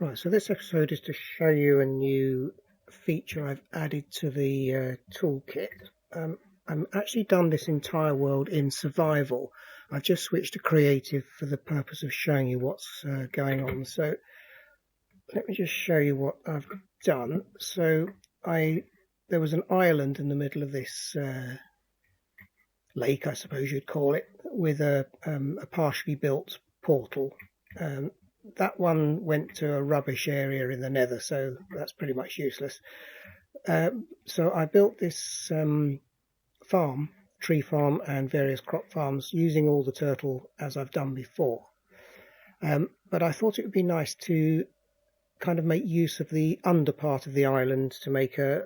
Right, so this episode is to show you a new feature I've added to the toolkit. I've actually done this entire world in survival. I've just switched to creative for the purpose of showing you what's going on. So let me just show you what I've done. So there was an island in the middle of this lake, I suppose you'd call it, with a partially built portal. That one went to a rubbish area in the nether, so that's pretty much useless. So I built this farm, tree farm and various crop farms using all the turtle as I've done before. But I thought it would be nice to kind of make use of the under part of the island to make a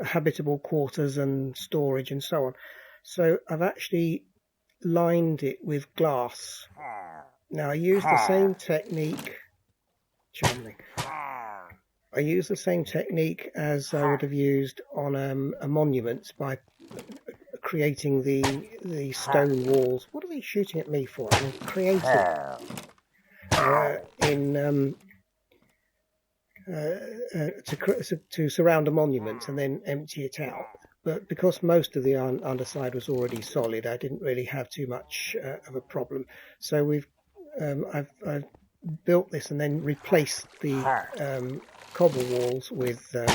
habitable quarters and storage and so on. So I've actually lined it with glass. Now I use the same technique. Charming. I use the same technique as I would have used on a monument by creating the stone walls. What are they shooting at me for? I'm creating to surround a monument and then empty it out. But because most of the underside was already solid, I didn't really have too much of a problem. So I've built this and then replaced the cobble walls with. Do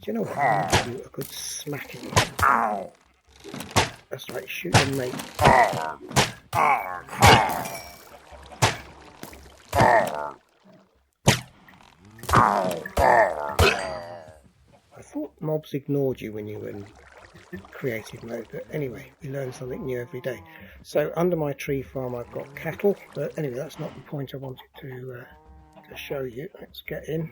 you know what? I'm going to do a good smacking. That's right, shoot them, mate. I thought mobs ignored you when you were in creative mode, but anyway, we learn something new every day. So under my tree farm I've got cattle, but anyway, that's not the point I wanted to show you. Let's get in.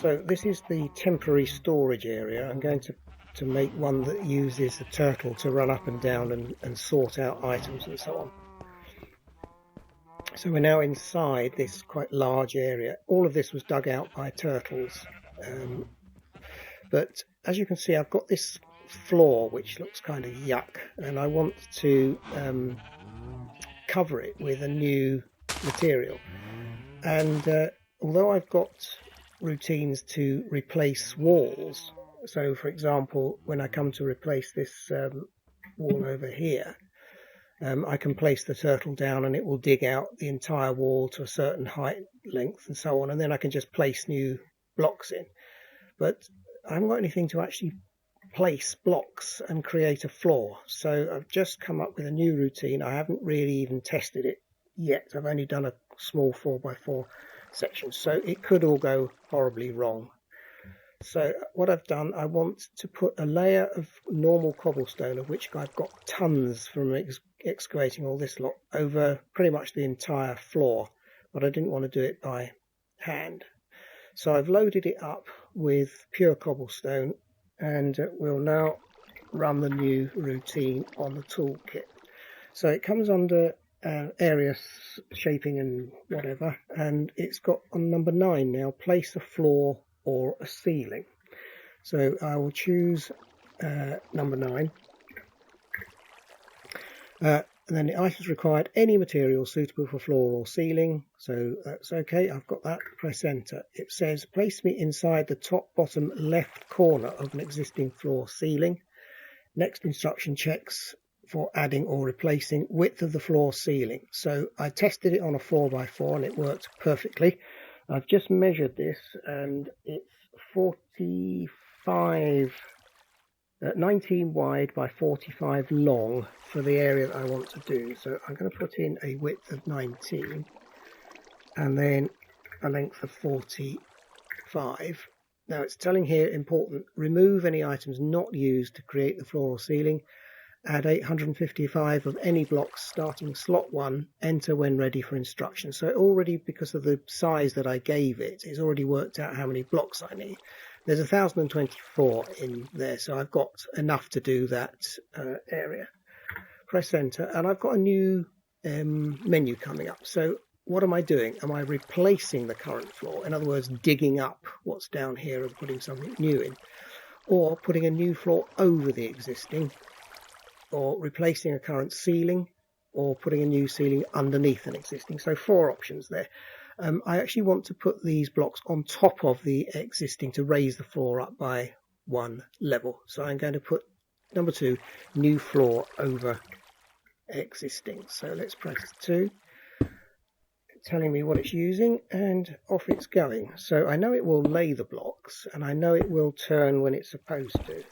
So this is the temporary storage area. I'm going to make one that uses the turtle to run up and down and sort out items and so on. So we're now inside this quite large area. All of this was dug out by turtles. But as you can see, I've got this floor which looks kind of yuck, and I want to cover it with a new material. And although I've got routines to replace walls, so for example, when I come to replace this wall over here, I can place the turtle down and it will dig out the entire wall to a certain height, length and so on, and then I can just place new blocks in. But I haven't got anything to actually place blocks and create a floor, so I've just come up with a new routine. I haven't really even tested it yet. I've only done a small 4x4 section, so it could all go horribly wrong. So what I've done, I want to put a layer of normal cobblestone, of which I've got tons from excavating all this lot, over pretty much the entire floor, but I didn't want to do it by hand. So I've loaded it up with pure cobblestone, and we'll now run the new routine on the toolkit. So it comes under area shaping and whatever, and it's got on number 9 now, place a floor or a ceiling. So I will choose number 9. And then the items required, any material suitable for floor or ceiling. So that's okay, I've got that. Press enter. It says place me inside the top bottom left corner of an existing floor ceiling. Next instruction checks for adding or replacing width of the floor ceiling. So I tested it on a 4x4 and it worked perfectly. I've just measured this and it's 19 wide by 45 long for the area that I want to do. So I'm going to put in a width of 19 and then a length of 45. Now it's telling here, important, remove any items not used to create the floor or ceiling. Add 855 of any blocks starting slot 1, enter when ready for instructions. So already, because of the size that I gave it, it's already worked out how many blocks I need. There's 1024 in there, so I've got enough to do that area. Press enter, and I've got a new menu coming up. So what am I doing? Am I replacing the current floor? In other words, digging up what's down here and putting something new in, or putting a new floor over the existing, or replacing a current ceiling, or putting a new ceiling underneath an existing. So 4 options there. I actually want to put these blocks on top of the existing to raise the floor up by 1 level. So I'm going to put number 2, new floor over existing. So let's press 2, telling me what it's using, and off it's going. So I know it will lay the blocks, and I know it will turn when it's supposed to.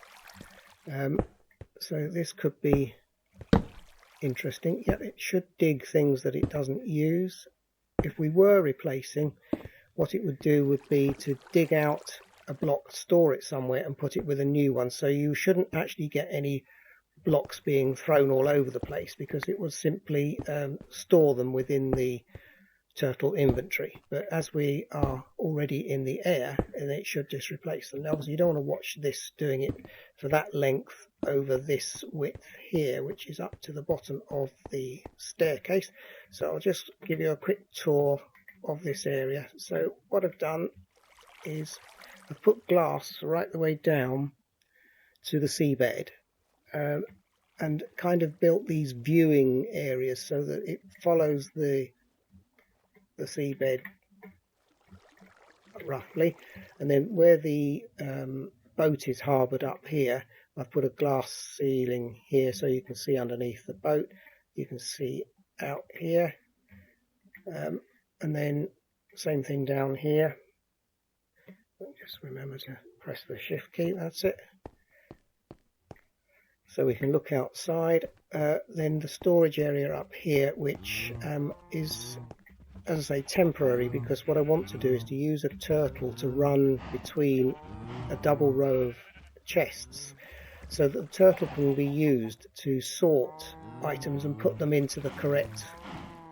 So this could be interesting. Yeah, it should dig things that it doesn't use. If we were replacing, what it would do would be to dig out a block, store it somewhere, and put it with a new one. So you shouldn't actually get any blocks being thrown all over the place, because it will simply store them within the turtle inventory. But as we are already in the air, and it should just replace them. Now, obviously you don't want to watch this doing it for that length over this width here, which is up to the bottom of the staircase. So I'll just give you a quick tour of this area. So what I've done is I've put glass right the way down to the seabed, and kind of built these viewing areas so that it follows the seabed roughly. And then where the boat is harboured up here, I've put a glass ceiling here so you can see underneath the boat. You can see out here, and then same thing down here. Just remember to press the shift key, that's it. So we can look outside. Then the storage area up here, which is, as I say, temporary, because what I want to do is to use a turtle to run between a double row of chests, so that the turtle can be used to sort items and put them into the correct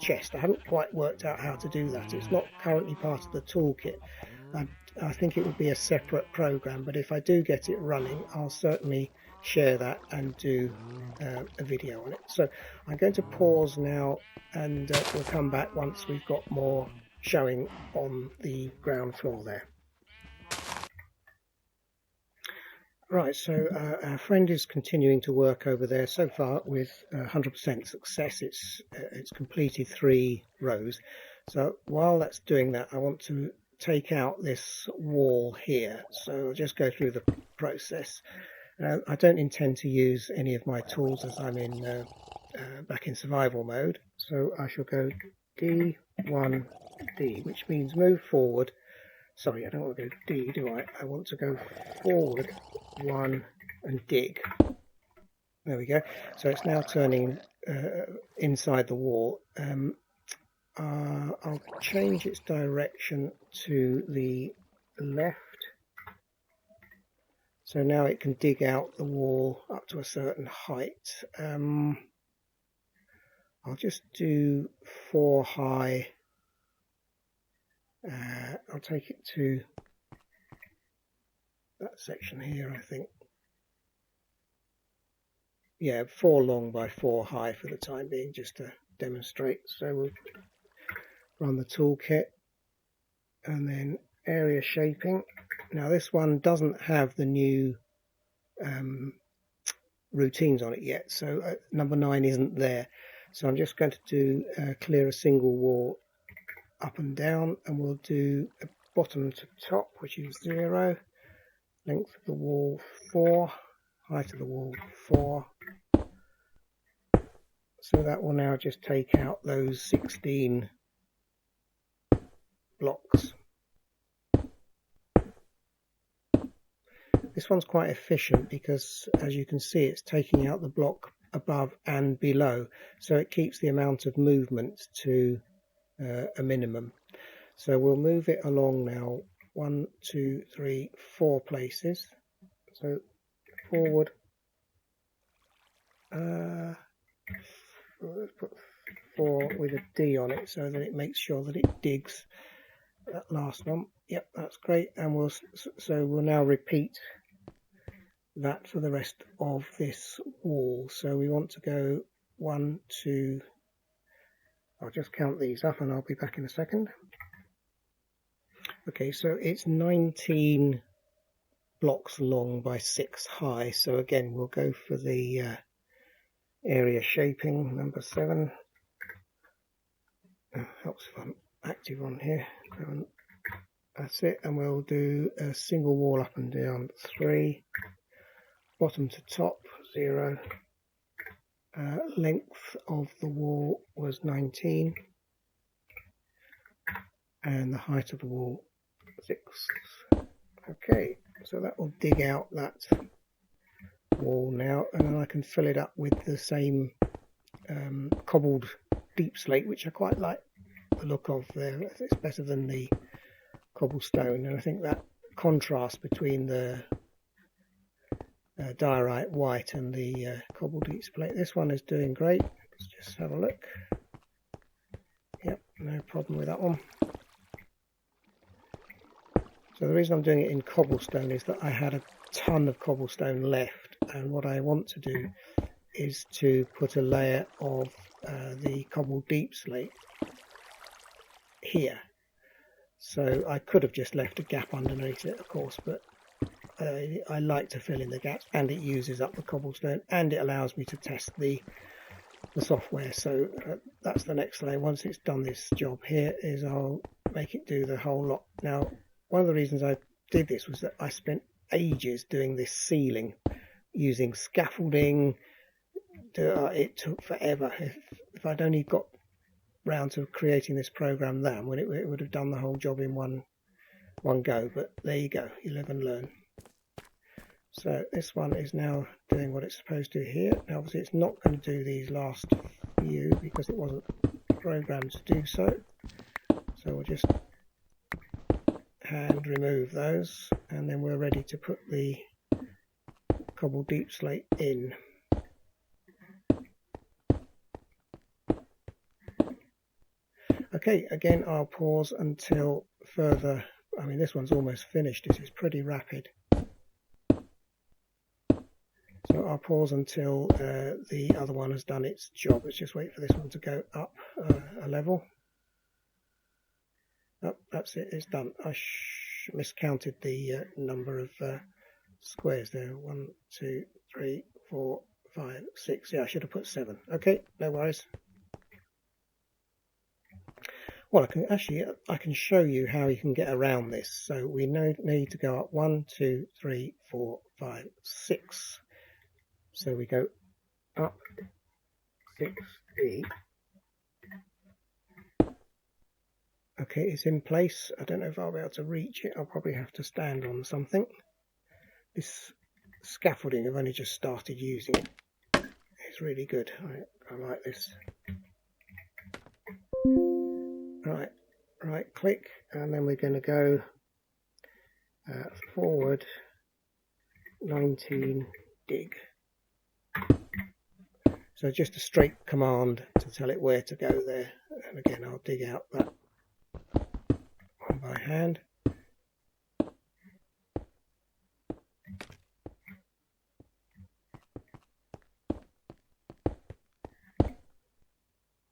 chest. I haven't quite worked out how to do that. It's not currently part of the toolkit. I think it would be a separate program, but if I do get it running, I'll certainly share that and do a video on it. So I'm going to pause now, and we'll come back once we've got more showing on the ground floor there. Right, so our friend is continuing to work over there, so far with 100% success. It's completed 3 rows. So while that's doing that, I want to take out this wall here. So I'll just go through the process. I don't intend to use any of my tools as I'm in back in survival mode. So I shall go D1D, which means move forward. Sorry, I don't want to go D, do I? I want to go forward 1 and dig. There we go. So it's now turning inside the wall. I'll change its direction to the left. So now it can dig out the wall up to a certain height. I'll just do 4 high. I'll take it to that section here, I think. Yeah, 4 long by 4 high for the time being, just to demonstrate. So we'll run the toolkit, and then area shaping. Now this one doesn't have the new routines on it yet, so number 9 isn't there. So I'm just going to do clear a single wall up and down, and we'll do a bottom to top, which is 0, length of the wall 4, height of the wall 4. So that will now just take out those 16 blocks. This one's quite efficient because, as you can see, it's taking out the block above and below, so it keeps the amount of movement to a minimum. So we'll move it along now 1, 2, 3, 4 places. So forward, let's put 4 with a D on it so that it makes sure that it digs that last one. Yep, that's great. And we'll now repeat that for the rest of this wall. So we want to go 1, 2, I'll just count these up and I'll be back in a second. Okay, so it's 19 blocks long by 6 high. So again, we'll go for the area shaping, number 7. Helps if I'm active on here. That's it, and we'll do a single wall up and down 3, bottom to top 0, length of the wall was 19, and the height of the wall 6. Okay, so that will dig out that wall now, and then I can fill it up with the same cobbled deep slate, which I quite like the look of there. It's better than the cobblestone, and I think that contrast between the diorite white and the cobbled deep slate, this one is doing great. Let's just have a look. Yep, no problem with that one. So the reason I'm doing it in cobblestone is that I had a ton of cobblestone left, and what I want to do is to put a layer of the cobbled deep slate here. So I could have just left a gap underneath it, of course, but I like to fill in the gaps, and it uses up the cobblestone, and it allows me to test the software. So that's the next layer. Once it's done this job here, is I'll make it do the whole lot. Now, one of the reasons I did this was that I spent ages doing this ceiling using scaffolding. It took forever. If I'd only got round to creating this program then, when it would have done the whole job in one go. But there you go, you live and learn. So this one is now doing what it's supposed to here. Now obviously it's not going to do these last few because it wasn't programmed to do so. So we'll just hand remove those, and then we're ready to put the cobbled deep slate in. Okay, again I'll pause until further. I mean, this one's almost finished. This is pretty rapid. So I'll pause until the other one has done its job. Let's just wait for this one to go up a level. Oh, that's it, it's done. I miscounted the number of squares there. 1, 2, 3, 4, 5, 6. Yeah, I should have put 7. Okay, no worries. Well, I can show you how you can get around this. So we need to go up 1, 2, 3, 4, 5, 6. So we go up 6E. Okay, it's in place. I don't know if I'll be able to reach it. I'll probably have to stand on something. This scaffolding, I've only just started using it. It's really good. I like this. Right click, and then we're going to go forward 19 dig. So just a straight command to tell it where to go there. And again, I'll dig out that one by hand.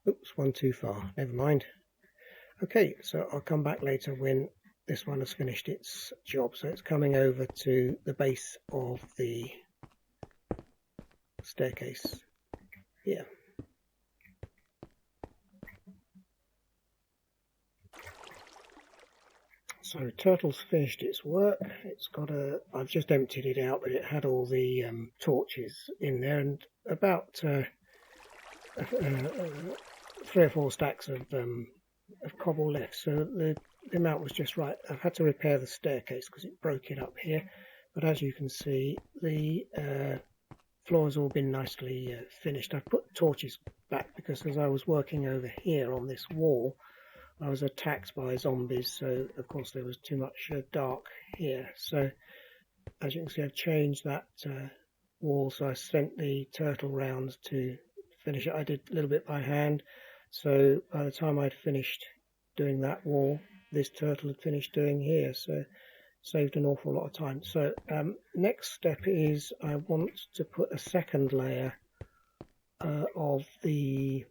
Oops, one too far. Never mind. Okay, so I'll come back later when this one has finished its job. So it's coming over to the base of the staircase here. So Turtle's finished its work. It's got I've just emptied it out, but it had all the torches in there, and about 3 or 4 stacks of cobble left, so the amount was just right. I've had to repair the staircase because it broke it up here, but as you can see, the floor has all been nicely finished. I've put torches back because as I was working over here on this wall, I was attacked by zombies, so of course there was too much dark here. So as you can see, I've changed that wall, so I sent the turtle round to finish it. I did a little bit by hand, so by the time I'd finished doing that wall, this turtle had finished doing here, so saved an awful lot of time. So next step is I want to put a second layer of the,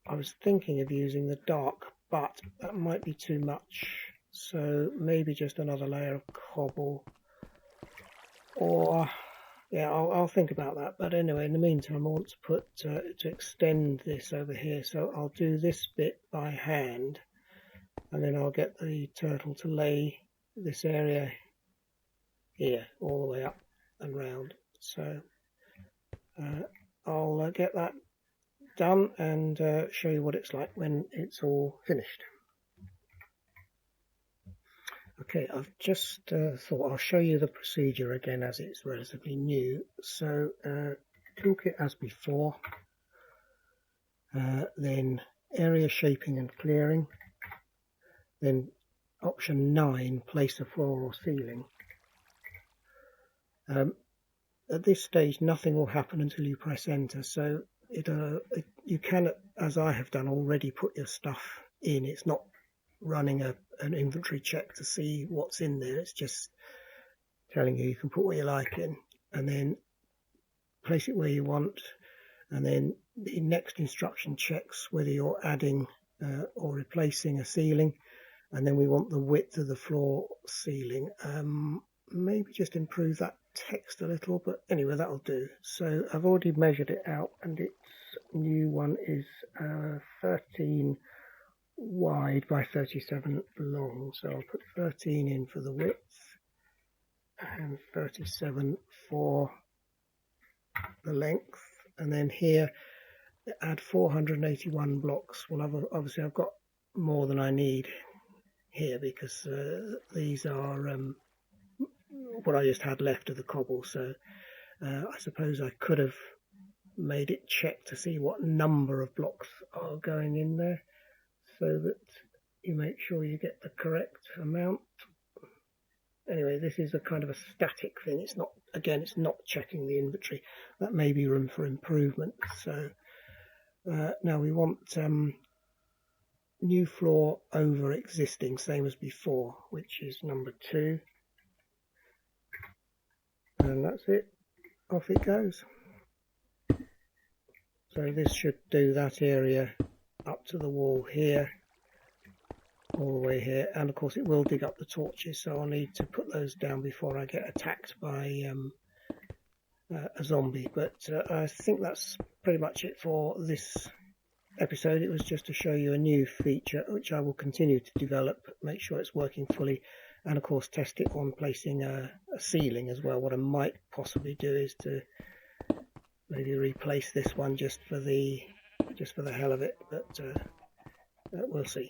I was thinking of using the dark, but that might be too much, so maybe just another layer of cobble, or yeah, I'll think about that. But anyway, in the meantime, I want to put to extend this over here. So I'll do this bit by hand, and then I'll get the turtle to lay this area here all the way up and round. So I'll get that done and show you what it's like when it's all finished. Okay, I've just thought I'll show you the procedure again as it's relatively new. So toolkit as before, then area shaping and clearing, then option 9, place a floor or ceiling. At this stage nothing will happen until you press enter, so you can, as I have done already, put your stuff in. It's not running an inventory check to see what's in there, it's just telling you can put what you like in, and then place it where you want, and then the next instruction checks whether you're adding or replacing a ceiling, and then we want the width of the floor ceiling. Maybe just improve that text a little, but anyway, that'll do. So I've already measured it out, and its new one is 13 wide by 37 long, so I'll put 13 in for the width and 37 for the length, and then here add 481 blocks. Well, obviously I've got more than I need here because these are what I just had left of the cobble, so I suppose I could have made it check to see what number of blocks are going in there, so that you make sure you get the correct amount. Anyway, this is a kind of a static thing. It's not, again, it's not checking the inventory. That may be room for improvement. So now we want new floor over existing, same as before, which is number 2. And that's it. Off it goes. So this should do that area up to the wall here, all the way here, and of course it will dig up the torches, so I'll need to put those down before I get attacked by a zombie. But I think that's pretty much it for this episode. It was just to show you a new feature which I will continue to develop, make sure it's working fully, and of course test it on placing a ceiling as well. What I might possibly do is to maybe replace this one just for the hell of it, but we'll see.